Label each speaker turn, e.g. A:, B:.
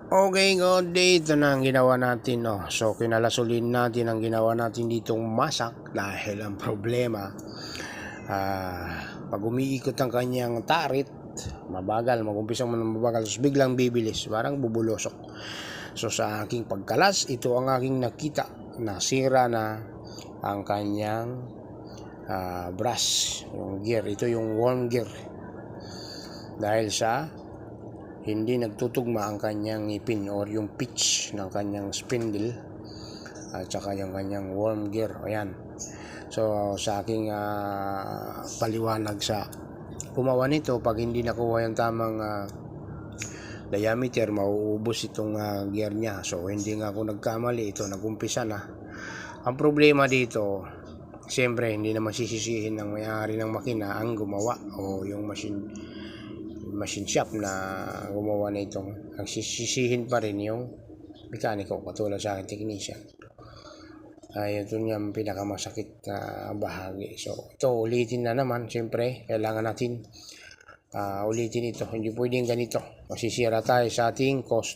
A: Okay, good day. Ito na ang ginawa natin, no? So, kinalasulin natin ang ginawa natin ditong masak dahil ang problema, pag umiikot ang kanyang tarit, mabagal, mag-umpisa mo ng mabagal, tapos biglang bibilis, parang bubulosok. So, sa aking pagkalas, ito ang aking nakita, nasira na ang kanyang brush, yung gear. Ito yung worm gear. Dahil sa hindi nagtutugma ang kanyang ngipin or yung pitch ng kanyang spindle at saka yung kanyang worm gear. Ayan. So sa aking paliwanag sa gumawa nito, pag hindi nakuha yung tamang diameter, mauubos itong gear niya. So hindi nga ako nagkamali, ito nagumpisa na. Ang problema dito, siyempre hindi naman sisisihin ng may-ari ng makina ang gumawa o yung machine shop na gumawa na itong, ang sisisihin pa rin yung mekaniko, katulad sa akin technician. Ito yung pinakamasakit na bahagi. So ito ulitin na naman, siyempre kailangan natin ulitin ito, hindi pwedeng ganito, masisira tayo sa ating cost.